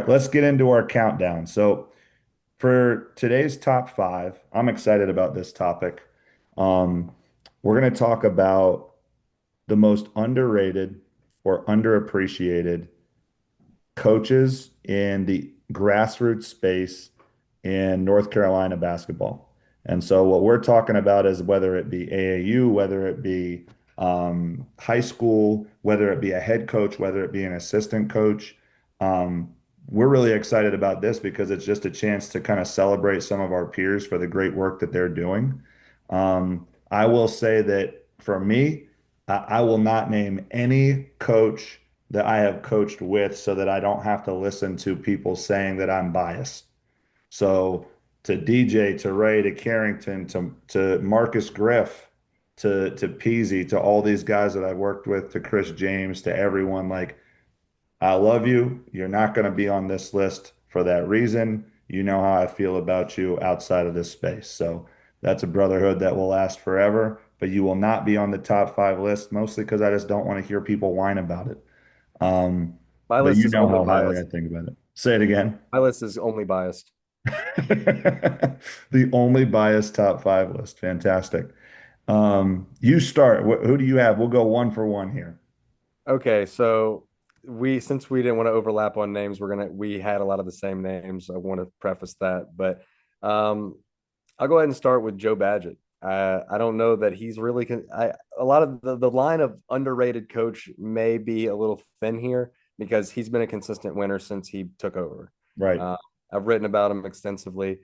let's get into our countdown. So for today's top five, I'm excited about this topic. Um, we're going to talk about the most underrated or underappreciated coaches in the grassroots space in North Carolina basketball. And so what we're talking about is whether it be AAU, whether it be high school, whether it be a head coach, whether it be an assistant coach. Um, we're really excited about this because it's just a chance to kind of celebrate some of our peers for the great work that they're doing. I will say that for me, I will not name any coach that I have coached with so that I don't have to listen to people saying that I'm biased. So to DJ, to Ray, to Carrington, to Marcus Griff, to Peasy, to all these guys that I've worked with, to Chris James, to everyone, like, I love you. You're not going to be on this list for that reason. You know how I feel about you outside of this space. So that's a brotherhood that will last forever, but you will not be on the top five list, mostly because I just don't want to hear people whine about it. Um, My but list you is know only how highly I biased. think about it. Say it again. My list is only biased. The only biased top five list. Fantastic. You start. Who do you have? We'll go one for one here. Okay, so since we didn't want to overlap on names, we had a lot of the same names. I want to preface that, but um, I'll go ahead and start with Joe Badgett. I don't know that he's really a lot of the line of underrated coach may be a little thin here because he's been a consistent winner since he took over. Right. Uh, I've written about him extensively.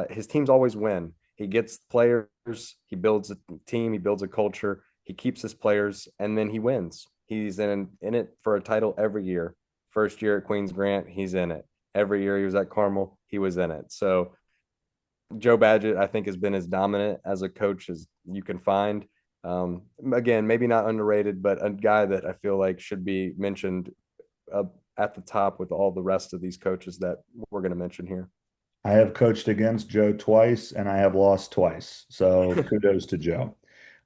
His teams always win. He gets players, he builds a team, he builds a culture, he keeps his players, and then he wins. He's in it for a title every year. First year at Queens Grant, he's in it. Every year he was at Carmel, he was in it. So Joe Badgett, I think, has been as dominant as a coach as you can find. Again, maybe not underrated, but a guy that I feel like should be mentioned uh, at the top with all the rest of these coaches that we're going to mention here. I have coached against Joe twice and I have lost twice. So kudos to Joe.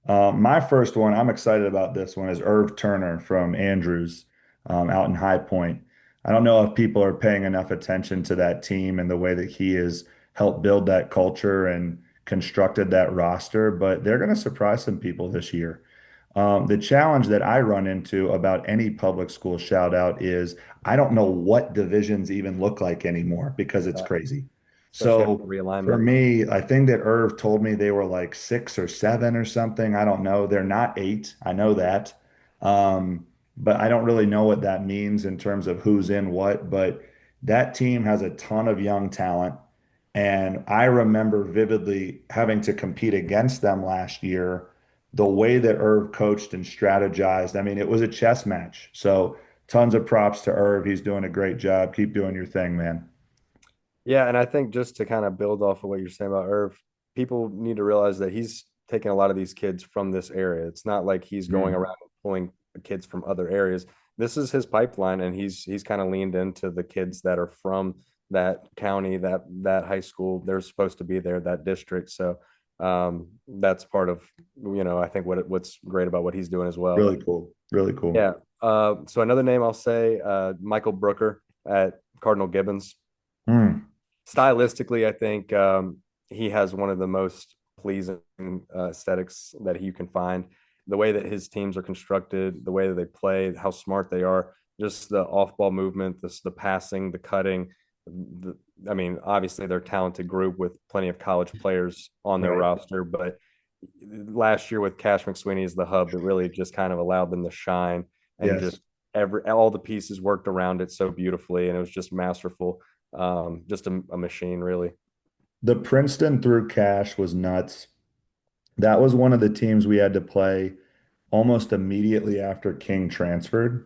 My first one, I'm excited about this one, is Irv Turner from Andrews out in High Point. I don't know if people are paying enough attention to that team and the way that he has helped build that culture and constructed that roster, but they're going to surprise some people this year. The challenge that I run into about any public school shout out is I don't know what divisions even look like anymore because it's Yeah, crazy. especially after So for realignment. me, I think that Irv told me they were like six or seven or something. I don't know. They're not eight. I know that. But I don't really know what that means in terms of who's in what. But that team has a ton of young talent. And I remember vividly having to compete against them last year. The way that Irv coached and strategized, I mean, it was a chess match. So tons of props to Irv. He's doing a great job. Keep doing your thing, man. Yeah, and I think just to kind of build off of what you're saying about Irv, people need to realize that he's taking a lot of these kids from this area. It's not like he's going Mm. around and pulling kids from other areas. This is his pipeline, and he's kind of leaned into the kids that are from that county, that high school. They're supposed to be there, that district. So that's part of I think what's great about what he's doing as well. Really cool. Really cool. Yeah. So another name I'll say, Michael Brooker at Cardinal Gibbons. Mm. Stylistically, I think he has one of the most pleasing aesthetics that you can find. The way that his teams are constructed, the way that they play, how smart they are, just the off-ball movement, the passing, the cutting. I mean, obviously they're a talented group with plenty of college players on their Right. roster, but last year with Cash McSweeney as the hub, it really just kind of allowed them to shine and Yes. just all the pieces worked around it so beautifully, and it was just masterful. Just a machine, really. The Princeton through Cash was nuts. That was one of the teams we had to play almost immediately after King transferred.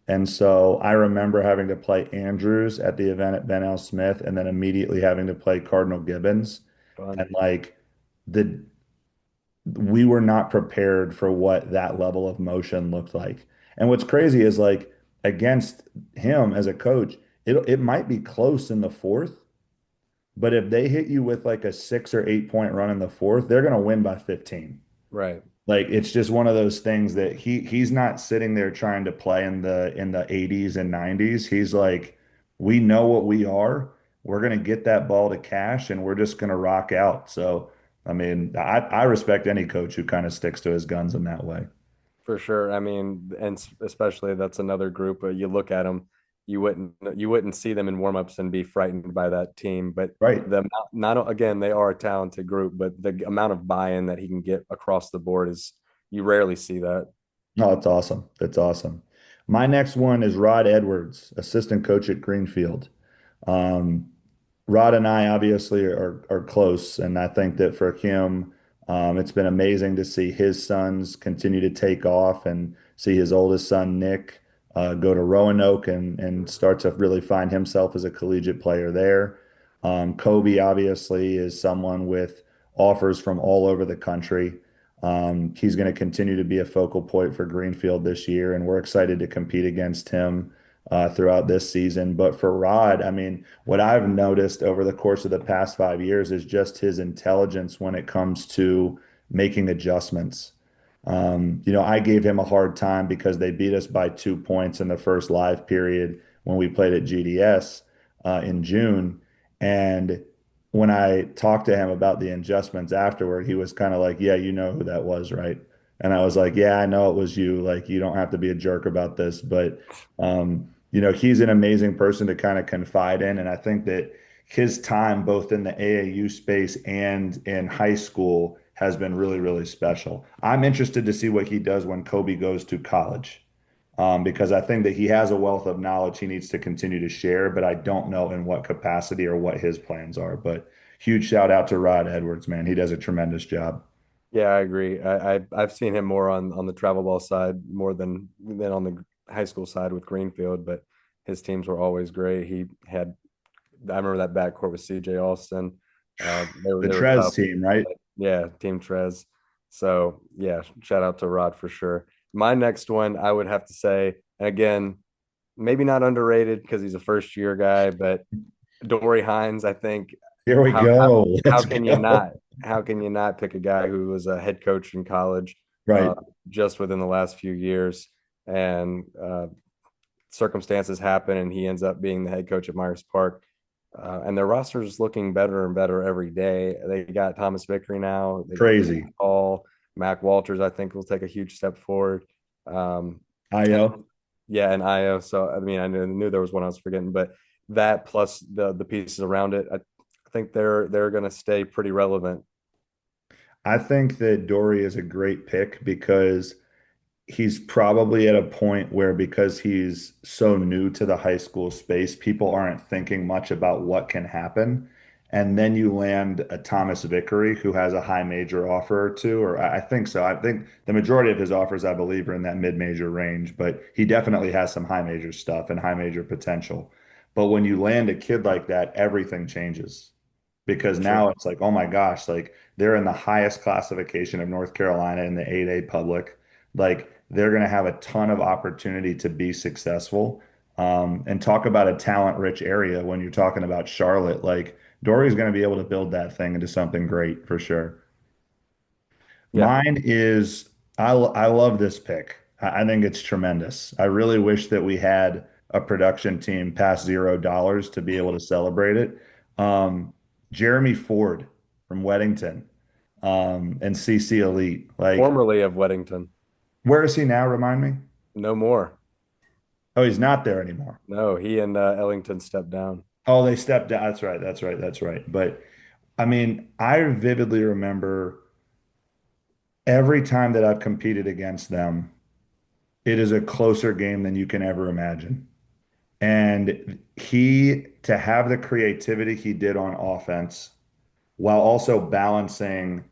And so I remember having to play Andrews at the event at Ben L. Smith and then immediately having to play Cardinal Gibbons. Fun. And like the we were not prepared for what that level of motion looked like. And what's crazy is like against him as a coach, it might be close in the fourth, but if they hit you with like a 6 or 8 point run in the fourth, they're going to win by 15. Right. Like it's just one of those things that he's not sitting there trying to play in the 80s and 90s. He's like we know what we are. We're going to get that ball to Cash and we're just going to rock out. So, I mean, I respect any coach who kind of sticks to his guns in that way. For sure. I mean, and especially that's another group. You look at them, you wouldn't see them in warmups and be frightened by that team. But Right. the not again, they are a talented group, but the amount of buy-in that he can get across the board is you rarely see that. No, it's awesome. That's awesome. My next one is Rod Edwards, assistant coach at Greenfield. Um, Rod and I obviously are close, and I think that for him, it's been amazing to see his sons continue to take off and see his oldest son Nick go to Roanoke and start to really find himself as a collegiate player there. Kobe obviously is someone with offers from all over the country. He's going to continue to be a focal point for Greenfield this year, and we're excited to compete against him throughout this season. But for Rod, I mean, what I've noticed over the course of the past 5 years is just his intelligence when it comes to making adjustments. I gave him a hard time because they beat us by 2 points in the first live period when we played at GDS in June. And when I talked to him about the adjustments afterward, he was kind of like, "Yeah, you know who that was, right?" And I was like, "Yeah, I know it was you. Like, you don't have to be a jerk about this." But, he's an amazing person to kind of confide in. And I think that his time, both in the AAU space and in high school, has been really, really special. I'm interested to see what he does when Kobe goes to college, because I think that he has a wealth of knowledge he needs to continue to share, but I don't know in what capacity or what his plans are. But huge shout out to Rod Edwards, man. He does a tremendous job. Yeah, I agree. I've seen him more on the travel ball side more than on the high school side with Greenfield, but his teams were always great. He had I remember that backcourt with CJ Austin. The They were Trez tough. team, right? Yeah, Team Trez. So yeah, shout out to Rod for sure. My next one, I would have to say, and again, maybe not underrated because he's a first year guy, but Dory Hines, I think Here we how how, go. how Let's can you go. not how can you not pick a guy who was a head coach in college uh, Right. just within the last few years and circumstances happen and he ends up being the head coach at Myers Park. And their roster is looking better and better every day. They got Thomas Vickery now. They got Cam Crazy. Hall, Mac Walters. I think will take a huge step forward. Um, and IO. yeah, and Io. So I mean, I knew there was one I was forgetting, but that plus the pieces around it, I think they're going to stay pretty relevant. I think that Dory is a great pick because he's probably at a point where because he's so new to the high school space, people aren't thinking much about what can happen. And then you land a Thomas Vickery who has a high major offer or two, or I think so. I think the majority of his offers, I believe, are in that mid-major range, but he definitely has some high major stuff and high major potential. But when you land a kid like that, everything changes because For sure. now it's like, oh my gosh, like they're in the highest classification of North Carolina in the 8A public. Like they're going to have a ton of opportunity to be successful. And talk about a talent-rich area when you're talking about Charlotte. Like Dory's going to be able to build that thing into something great for sure. Yeah. Mine is I love this pick. I think it's tremendous. I really wish that we had a production team past $0 to be able to celebrate it. Jeremy Ford from Weddington, and CC Elite. Like, Formerly of Weddington. where is he now? Remind me. No more. Oh, he's not there anymore. No, he and Ellington stepped down. Oh, they stepped down. That's right. That's right. That's right. But I mean, I vividly remember every time that I've competed against them, it is a closer game than you can ever imagine. And to have the creativity he did on offense while also balancing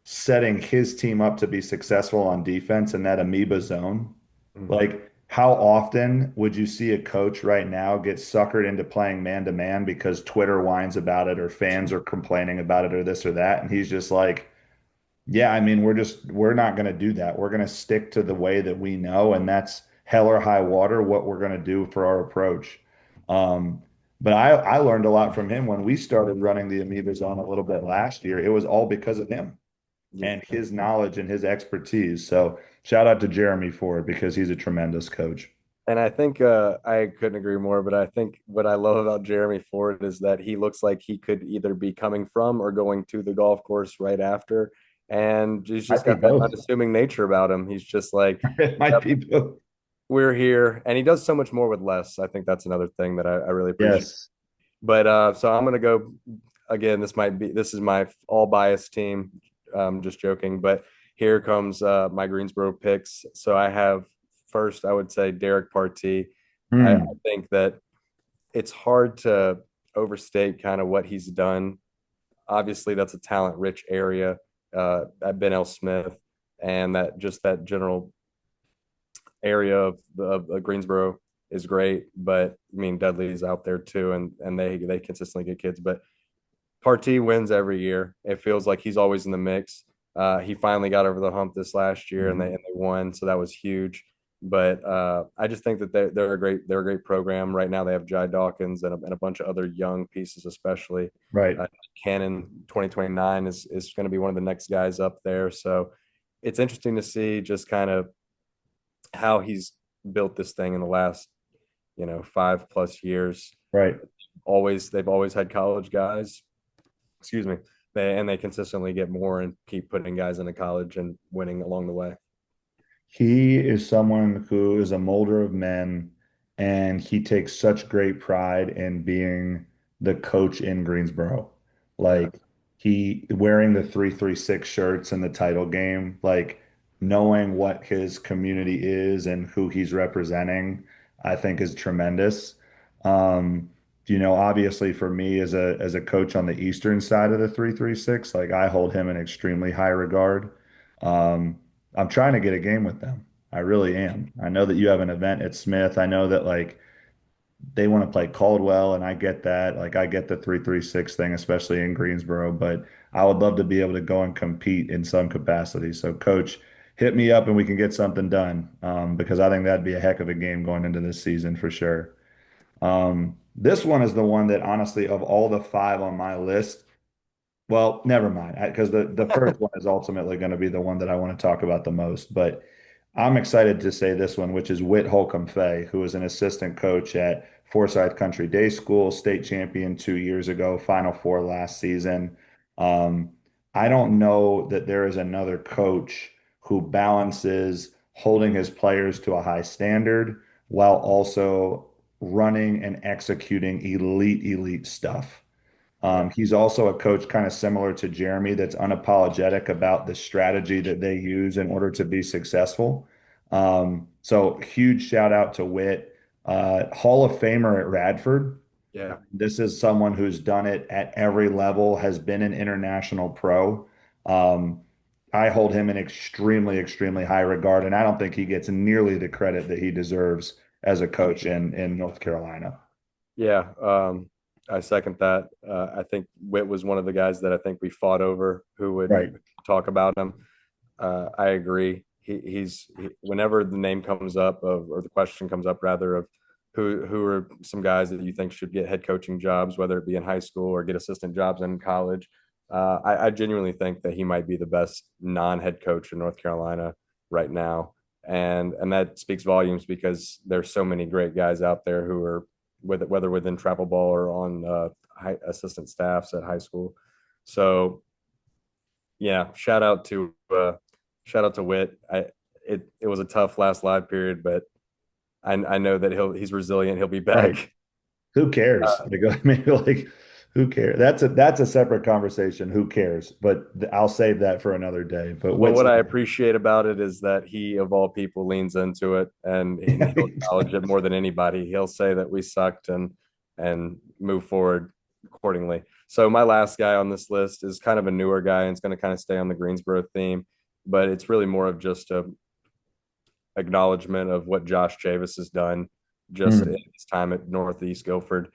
setting his team up to be successful on defense in that amoeba zone. Mhm. Like, how often would you see a coach right now get suckered into playing man to man because Twitter whines about it or fans are complaining about it or this or that? And he's just like, yeah, I mean, we're not going to do that. We're going to stick to the way that we know, and that's hell or high water, what we're going to do for our approach. But I learned a lot from him when we started running the amoebas on a little bit last year. It was all because of him Yeah. and his knowledge and his expertise. So shout out to Jeremy Ford because he's a tremendous coach. And I think I couldn't agree more, but I think what I love about Jeremy Ford is that he looks like he could either be coming from or going to the golf course right after. And he's just Might be got that both. unassuming nature about him. He's just like, It might yep, be both. we're here. And he does so much more with less. I think that's another thing that I really appreciate. Yes. But so I'm gonna go again. This is my all biased team. Just joking, but here comes my Greensboro picks. So I have first, I would say Derek Partee. I Hmm. think that it's hard to overstate kind of what he's done. Obviously, that's a talent rich area at Ben L. Smith, and that just that general area of Greensboro is great. But I mean, Dudley's out there too, and they consistently get kids. But Partee wins every year. It feels like he's always in the mix. He finally got over the hump this last year, and they won, so that was huge. But I just think that they're a great program right now. They have Jai Dawkins and a bunch of other young pieces, especially Right. Cannon 2029 is going to be one of the next guys up there. So it's interesting to see just kind of how he's built this thing in the last 5+ years. Right. They've always had college guys, excuse me, they consistently get more and keep putting guys into college and winning along the way. He is someone who is a molder of men, and he takes such great pride in being the coach in Greensboro. Yeah, Like he wearing the 336 shirts in the title game, like knowing what his community is and who he's representing, I think is tremendous. Um, obviously for me as a coach on the eastern side of the 336, like I hold him in extremely high regard. Um, I'm trying to get a game with them. I really am. I know that you have an event at Smith. I know that like they want to play Caldwell, and I get that. Like I get the 336 thing, especially in Greensboro, but I would love to be able to go and compete in some capacity. So, coach, hit me up and we can get something done because I think that'd be a heck of a game going into this season for sure. This one is the one that honestly, of all the five on my list, well, never mind, because the first one is ultimately going to be the one that I want to talk about the most. But I'm excited to say this one, which is Whit Holcomb Fay, who is an assistant coach at Forsyth Country Day School, state champion 2 years ago, Final Four last season. Um, I don't know that there is another coach who balances holding his players to a high standard while also running and executing elite stuff. yeah, He's also a coach kind of similar to Jeremy that's unapologetic about the strategy that they use in order to be successful. So huge shout out to Witt, Hall of Famer at Radford. yeah, This is someone who's done it at every level, has been an international pro. Um, I hold him in extremely high regard, and I don't think he gets nearly the credit that he deserves as a coach in North Carolina. yeah. I second that. I think Witt was one of the guys that I think we fought over who would Right. talk about him. I agree. Whenever the name comes up or the question comes up rather of who are some guys that you think should get head coaching jobs, whether it be in high school or get assistant jobs in college. I genuinely think that he might be the best non-head coach in North Carolina right now, and that speaks volumes because there's so many great guys out there who are whether within travel ball or on assistant staffs at high school. So yeah, shout out to Witt. It was a tough last live period, but I know that he's resilient. He'll be Right. back. Who cares? Uh, Like, I mean, like, who cares? That's a separate conversation. Who cares? But I'll save that for another day. But but what's what I appreciate about it is that he, of all people, leans into it and he'll acknowledge it more than anybody. He'll say that we sucked and move forward accordingly. So my last guy on this list is kind of a newer guy and it's going to kind of stay on the Greensboro theme, but it's really more of just a acknowledgement of what Josh Chavis has done just in Hmm. his time at Northeast Guilford,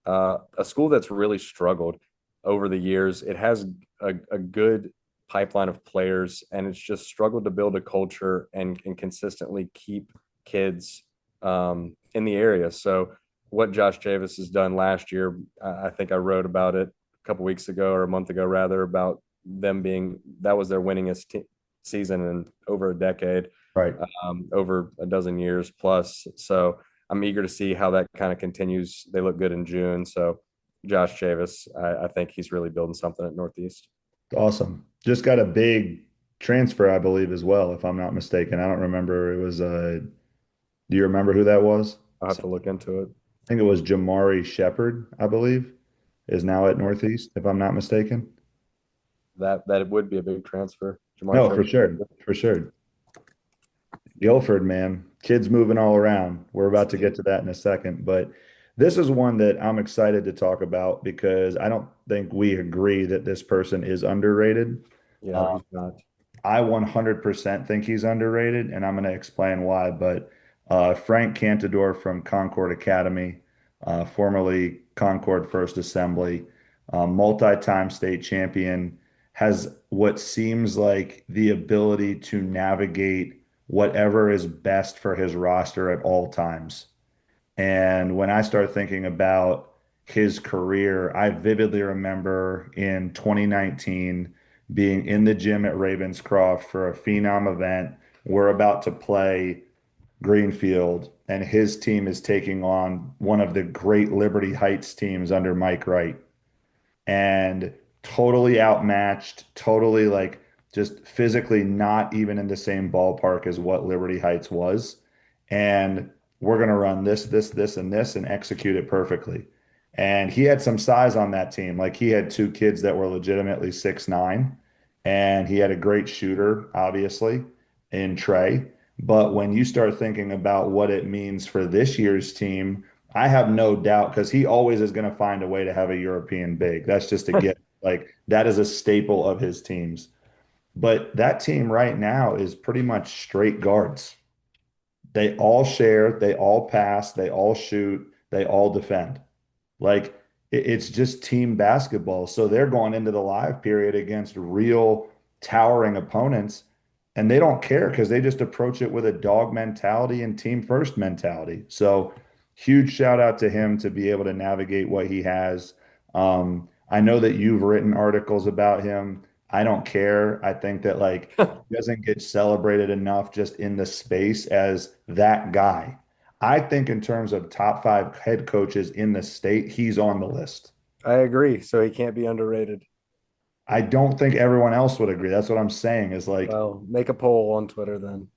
a school that's really struggled over the years. It has a good pipeline of players, and it's just struggled to build a culture and consistently keep kids in the area. So, what Josh Chavis has done last year, I think I wrote about it a couple weeks ago or a month ago, rather, about them being that was their winningest season in over a decade. Right. over a dozen years plus. So I'm eager to see how that kind of continues. They look good in June. So Josh Chavis, I think he's really building something at Northeast. Awesome. Just got a big transfer, I believe, as well, if I'm not mistaken. I don't remember. It was do you remember who that was? I'll have So to look into it. I think it was Jamari Shepard, I believe, is now at Northeast, if I'm not mistaken. That would be a big transfer. Jamar No, for Shepard. sure. For sure. Guilford, man, kids moving all around. We're about to get to that in a second, but this is one that I'm excited to talk about because I don't think we agree that this person is underrated. Yeah, Um, he's not. I 100% think he's underrated, and I'm going to explain why. But Frank Cantador from Concord Academy, formerly Concord First Assembly, multi-time state champion, has what seems like the ability to navigate whatever is best for his roster at all times. And when I start thinking about his career, I vividly remember in 2019 being in the gym at Ravenscroft for a Phenom event. We're about to play Greenfield, and his team is taking on one of the great Liberty Heights teams under Mike Wright and totally outmatched, totally like just physically not even in the same ballpark as what Liberty Heights was. And we're going to run this, and this and execute it perfectly. And he had some size on that team. Like he had two kids that were legitimately 6'9", and he had a great shooter, obviously, in Trey. But when you start thinking about what it means for this year's team, I have no doubt because he always is going to find a way to have a European big. That's just a gift. Like that is a staple of his teams. But that team right now is pretty much straight guards. They all share, they all pass, they all shoot, they all defend. Like it's just team basketball. So they're going into the live period against real towering opponents, and they don't care because they just approach it with a dog mentality and team first mentality. So huge shout out to him to be able to navigate what he has. I know that you've written articles about him. I don't care. I think that like he doesn't get celebrated enough just in the space as that guy. I think in terms of top five head coaches in the state, he's on the list. I agree. So he can't be underrated. I don't think everyone else would agree. That's what I'm saying is like, Well, make a poll on Twitter then.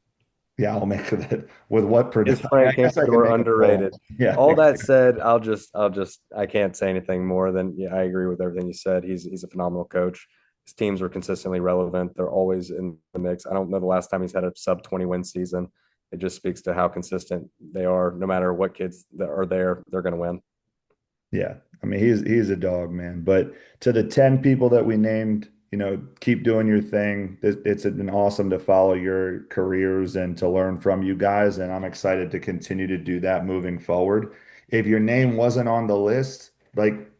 yeah, I'll make that with what Is prediction. I mean, I Frank guess I can Cantador make a poll. underrated? Yeah, All that exactly. said, I can't say anything more than yeah, I agree with everything you said. He's a phenomenal coach. His teams are consistently relevant. They're always in the mix. I don't know the last time he's had a sub 20 win season. It just speaks to how consistent they are. No matter what kids that are there, they're going to win. Yeah. I mean, he's a dog, man. But to the 10 people that we named, keep doing your thing. It's been awesome to follow your careers and to learn from you guys. And I'm excited to continue to do that moving forward. If your name wasn't on the list, like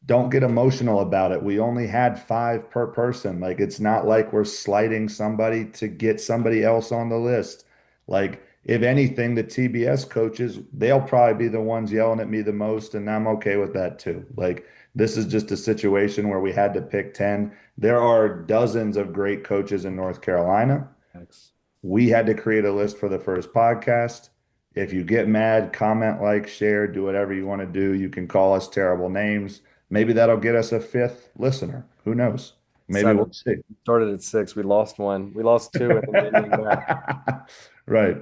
don't get emotional about it. We only had five per person. Like it's not like we're slighting somebody to get somebody else on the list. Like if anything, the TBS coaches, they'll probably be the ones yelling at me the most, and I'm okay with that too. Like this is just a situation where we had to pick 10. There are dozens of great coaches in North Carolina. Thanks. We had to create a list for the first podcast. If you get mad, comment, like, share, do whatever you want to do. You can call us terrible names. Maybe that'll get us a fifth listener. Who knows? Maybe we'll Seven. see. Started at six. We lost one. We lost two and then didn't even back. Right.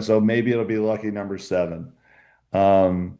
So maybe it'll be lucky number seven. Um,